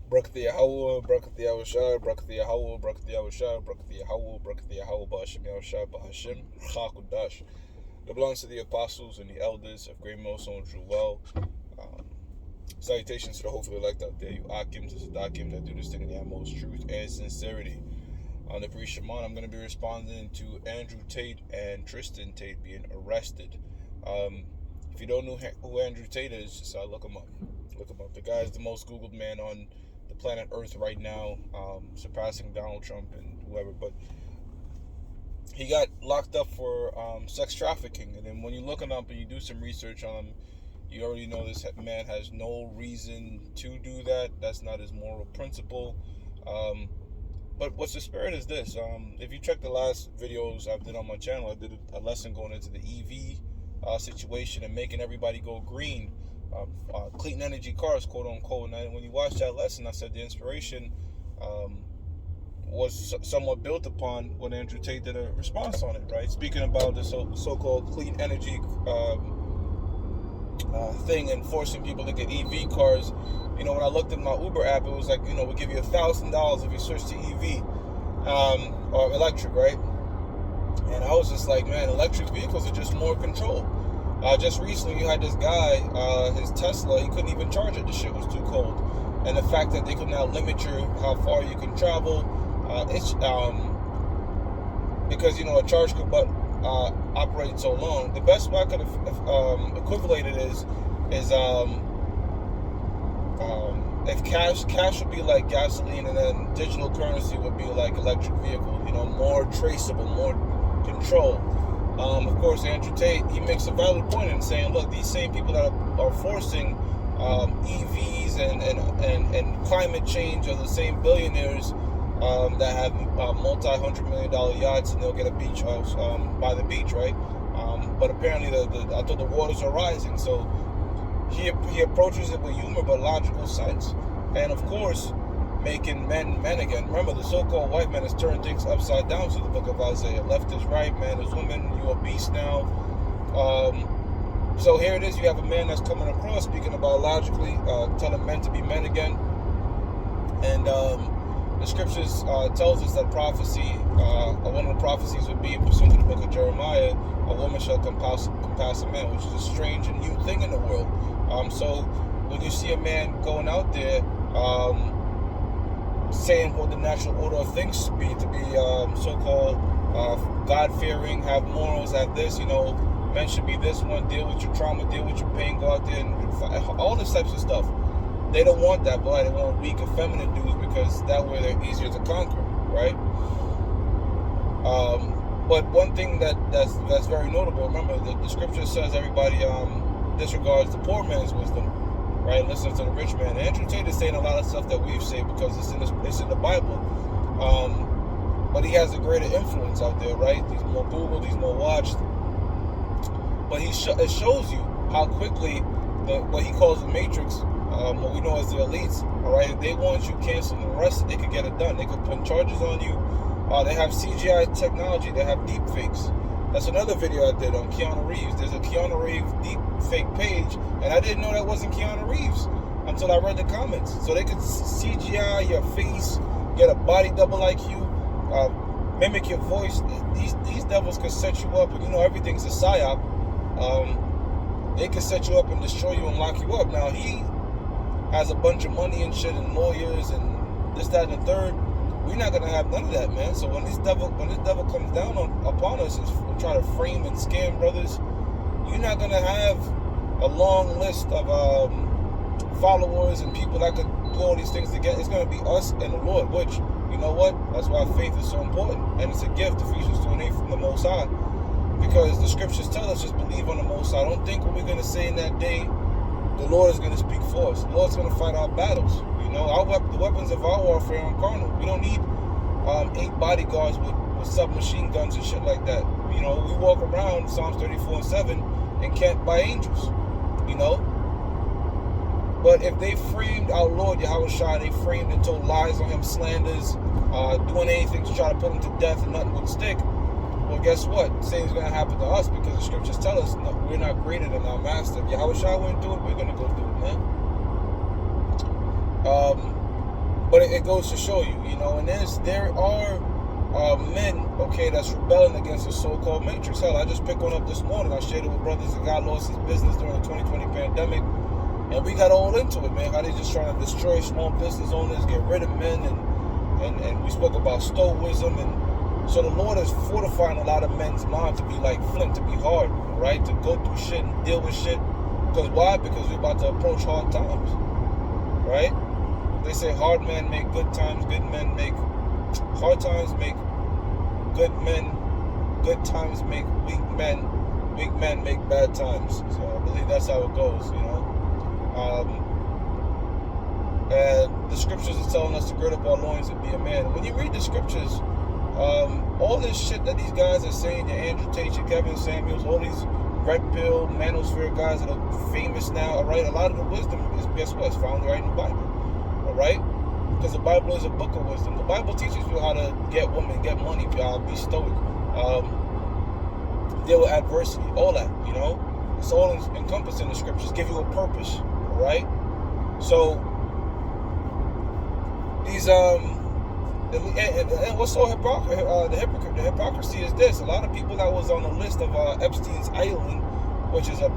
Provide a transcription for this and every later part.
Brakati Yahweh, Brakati Yahushua, Brakati Yahweh, Brakati Yahushua, Brakati Yahweh, Brakati Yahweh, Ba'ashem Yahushua, Ba'ashem, Chakudash. It belongs to the apostles and the elders of Great Millstone True Well. Um, Salutations to the hopefully elect out there, you Akims and Sadakims that do this thing in the utmost truth and sincerity. On the Priest Shimon, I'm going to be responding to Andrew Tate and Tristan Tate being arrested. If you don't know who Andrew Tate is, just look him up. Look him up. The guy is the most Googled man on the planet Earth right now, surpassing Donald Trump and whoever. But he got locked up for sex trafficking. And then when you look him up and you do some research on him, you already know this man has no reason to do that. That's not his moral principle. But what's the spirit is this. If you check the last videos I did on my channel, I did a lesson going into the EV situation and making everybody go green. Clean energy cars, quote unquote. And when you watch that lesson, I said the inspiration was somewhat built upon what Andrew Tate did a response on it, right? Speaking about the so-called clean energy thing and forcing people to get EV cars. You know, when I looked at my Uber app, it was like, you know, we'll give you $1,000 if you switch to EV or electric, right? And I was just like, man, electric vehicles are just more control. Just recently, you had this guy, his Tesla, he couldn't even charge it. The shit was too cold. And the fact that they could now limit how far you can travel, it's because, you know, a charge could operate so long. The best way I could have equated it is if cash would be like gasoline, and then digital currency would be like electric vehicle. You know, more traceable, more control. Of course, Andrew Tate, he makes a valid point in saying, look, these same people that are forcing EVs and climate change are the same billionaires that have multi-$100-million yachts, and they'll get a beach house by the beach, right? But apparently, I thought the waters are rising, so he approaches it with humor but logical sense, and of course, making men again. Remember, the so-called white man has turned things upside down to the book of Isaiah. Left is right, man is woman. You're a beast now. So here it is. You have a man that's coming across speaking about logically, telling men to be men again, and the scriptures tells us that prophecy, one of the prophecies would be pursuant to the book of Jeremiah, a woman shall compass a man, which is a strange and new thing in the world. So when you see a man going out there saying what the natural order of things be to be so-called God-fearing, have morals, have this, you know, men should be this one, deal with your trauma, deal with your pain, go out there and all this types of stuff. They don't want that, boy. They want weak, effeminate dudes because that way they're easier to conquer, right? But one thing that's very notable. Remember, the scripture says everybody disregards the poor man's wisdom, right? Listens to the rich man. Andrew Tate is saying a lot of stuff that we've said because it's in the Bible. But he has a greater influence out there, right? He's more Googled, he's more watched. But it shows you how quickly what he calls the matrix, what we know as the elites, all right, if they want you canceling the rest, they could get it done. They could put charges on you. They have CGI technology. They have deep fakes. That's another video I did on Keanu Reeves. There's a Keanu Reeves deep fake page, and I didn't know that wasn't Keanu Reeves until I read the comments. So they could CGI your face, get a body double like you, mimic your voice. These devils could set you up, and you know everything's a psyop. They could set you up and destroy you and lock you up. Now he has a bunch of money and shit and lawyers and this, that, and the third. We're not gonna have none of that, man. So when this devil comes down upon us and try to frame and scam brothers, you're not gonna have a long list of followers and people that could do all these things together. It's gonna be us and the Lord. Which, you know what? That's why faith is so important, and it's a gift. Ephesians 2:8 from the Most High, because the scriptures tell us just believe on the Most High. Don't think what we're gonna say in that day. The Lord is gonna speak for us. The Lord's gonna fight our battles. You know, the weapons of our warfare are carnal. We don't need 8 bodyguards with submachine guns and shit like that. You know, we walk around Psalms 34:7 and camped by angels. You know, but if they framed our Lord Yahushua, they framed and told lies on him, slanders, doing anything to try to put him to death, and nothing would stick. Well, guess what? Same's gonna happen to us because the scriptures tell us no, we're not greater than our master. If Yahushua went through it, we're gonna go through it, man. But it goes to show you, you know, and there are men, okay, that's rebelling against the so-called matrix. Hell, I just picked one up this morning. I shared it with brothers that got lost his business during the 2020 pandemic, and we got all into it, man. How they just trying to destroy small business owners, get rid of men, and we spoke about stoicism, and so the Lord is fortifying a lot of men's mind to be like flint, to be hard, right? To go through shit and deal with shit. Because why? Because we're about to approach hard times, right? They say hard men make good times, good men make hard times, make good men, good times make weak men make bad times. So I believe that's how it goes, you know. And the scriptures is telling us to gird up our loins and be a man. When you read the scriptures, all this shit that these guys are saying, your Andrew Tate, your Kevin Samuels, all these red pill, manosphere guys that are famous now, all right, a lot of the wisdom is, guess what, it's found right in the Bible, all right? Because the Bible is a book of wisdom. The Bible teaches you how to get women, get money, be stoic, deal with adversity, all that, you know? It's all encompassed in the scriptures, give you a purpose, all right? So, these, and what's so the hypocrisy is this. A lot of people that was on the list of Epstein's Island, which is a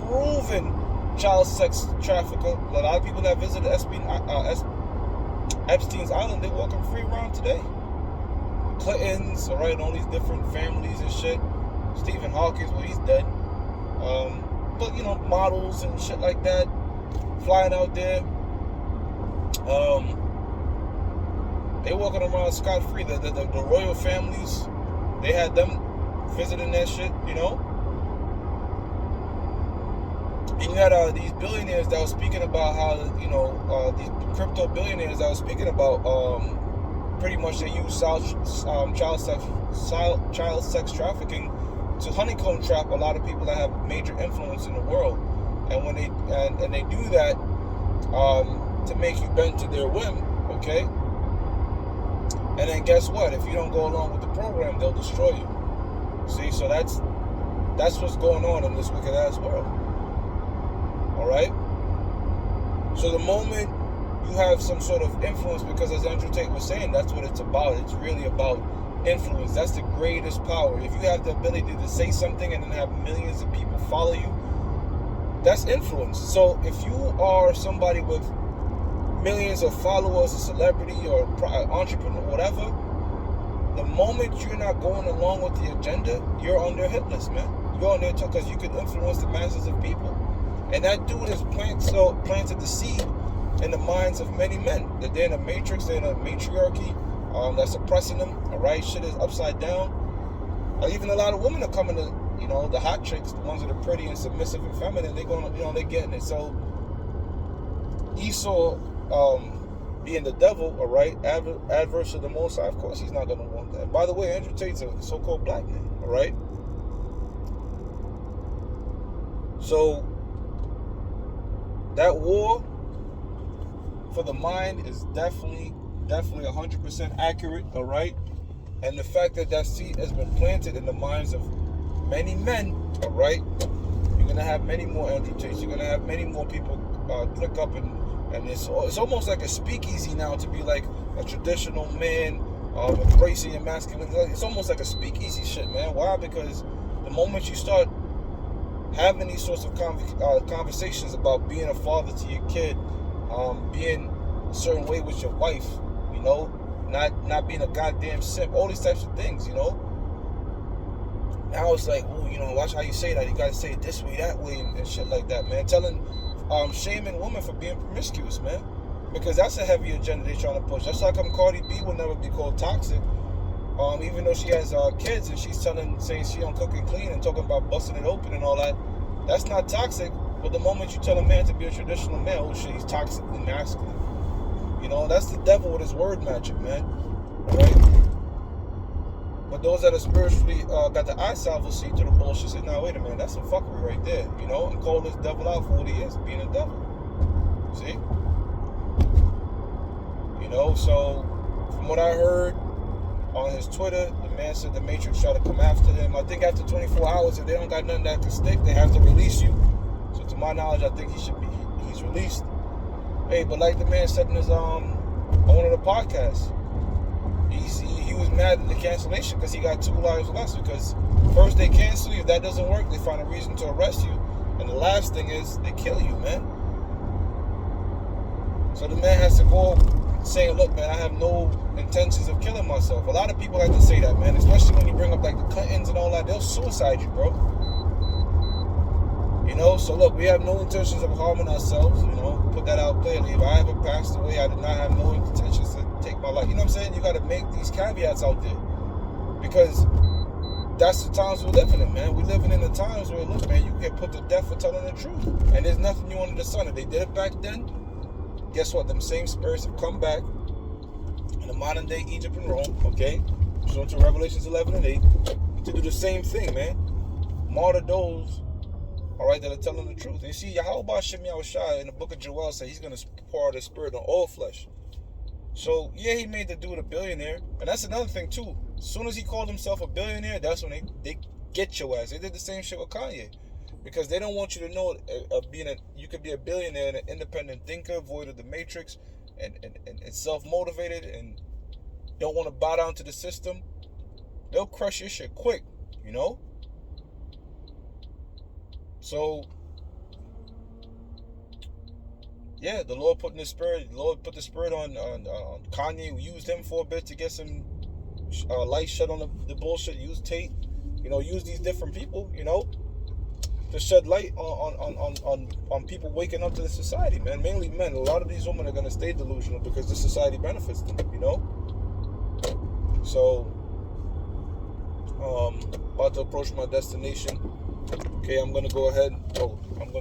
proven child sex trafficker, a lot of people that visited Epstein's Island, they walking free around today. Clintons, all right, all these different families and shit. Stephen Hawking, well, he's dead. But, you know, models and shit like that, flying out there. They walking around scot-free. The royal families, they had them visiting that shit, you know. And you had these billionaires that were speaking about how, you know, these crypto billionaires that were speaking about pretty much they use child sex trafficking to honeycomb trap a lot of people that have major influence in the world. And when they do that to make you bend to their whim, okay? And then guess what? If you don't go along with the program, they'll destroy you. See, so that's what's going on in this wicked ass world. All right. So the moment you have some sort of influence, because as Andrew Tate was saying, that's what it's about. It's really about influence. That's the greatest power. If you have the ability to say something and then have millions of people follow you, that's influence. So if you are somebody with millions of followers, a celebrity or entrepreneur, whatever, the moment you're not going along with the agenda, you're on their hit list, man. You're on their top because you can influence the masses of people. And that dude has planted the seed in the minds of many men. That they're in a matrix, they're in a matriarchy that's oppressing them. All right, shit is upside down. Even a lot of women are coming to, you know, the hot chicks, the ones that are pretty and submissive and feminine. They're going, you know, they're getting it. So Esau, being the devil, all right, adverse to the Most High, of course he's not going to want that. By the way, Andrew Tate's a so-called black man, all right? So that war for the mind is definitely 100% accurate, all right? And the fact that seed has been planted in the minds of many men, all right? You're going to have many more Andrew Tates. You're going to have many more people click up and it's almost like a speakeasy now to be like a traditional man, embracing your masculinity. It's almost like a speakeasy shit, man. Why? Because the moment you start having these sorts of conversations about being a father to your kid, being a certain way with your wife, you know, not being a goddamn simp, all these types of things, you know. Now it's like, oh, you know, watch how you say that. You gotta say it this way, that way, and shit like that, man. Shaming women for being promiscuous, man, because that's a heavy agenda they're trying to push. That's how come Cardi B will never be called toxic, even though she has kids and she's saying she don't cook and clean and talking about busting it open and all that. That's not toxic. But the moment you tell a man to be a traditional man, oh shit, he's toxically masculine. You know, that's the devil with his word magic, man. All right. But those that are spiritually got the eye salve will see through the bullshit. Say, "No, wait a minute, that's some fuckery right there," you know, and call this devil out for what he is, being a devil. See, you know. So, from what I heard on his Twitter, the man said the Matrix tried to come after him. I think after 24 hours, if they don't got nothing that can stick, they have to release you. So, to my knowledge, I think he's released. Hey, but like the man said in his on one of the podcasts. He was mad at the cancellation because he got 2 lives less. Because first they cancel you, if that doesn't work, they find a reason to arrest you, and the last thing is they kill you, man. So the man has to go saying, look, man, I have no intentions of killing myself. A lot of people have to say that, man, especially when you bring up like the Clintons and all that. They'll suicide you, bro. You know, so look, we have no intentions of harming ourselves, you know, put that out clearly. If I ever passed away, I did not have no intentions to take my life. You know what I'm saying? You got to make these caveats out there, because that's the times we're living in, man. We're living in the times where, look, man, you get put to death for telling the truth, and there's nothing new under the sun. If they did it back then, guess what? Them same spirits have come back in the modern day Egypt and Rome, okay? Pursuant to Revelations 11 and 8, to do the same thing, man. Martyr those, all right, that are telling the truth. And you see, Yahweh Shem Yahushua in the book of Joel said he's going to pour out his spirit on all flesh. So, yeah, he made the dude a billionaire. And that's another thing, too. As soon as he called himself a billionaire, that's when they get your ass. They did the same shit with Kanye. Because they don't want you to know you could be a billionaire and an independent thinker, void of the matrix, and self-motivated, and don't want to bow down to the system. They'll crush your shit quick, you know? So, yeah, the Lord put the spirit on Kanye. We used him for a bit to get some light shed on the bullshit. Use Tate, you know, use these different people, you know, to shed light on people waking up to the society, man. Mainly men. A lot of these women are gonna stay delusional because the society benefits them, you know. So, about to approach my destination. Okay, I'm gonna go ahead. I'm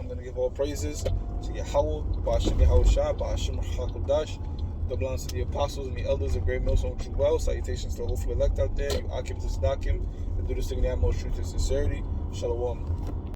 gonna give all praises to Yahweh, Ba'ashem Yahushua, Ba'ashem HaKodash. The belongs to the apostles and the elders of Great Millstone True Well. Salutations to the hopeful elect out there. You Akim to Sadakim. And do this thing in the utmost truth and sincerity. Shalom.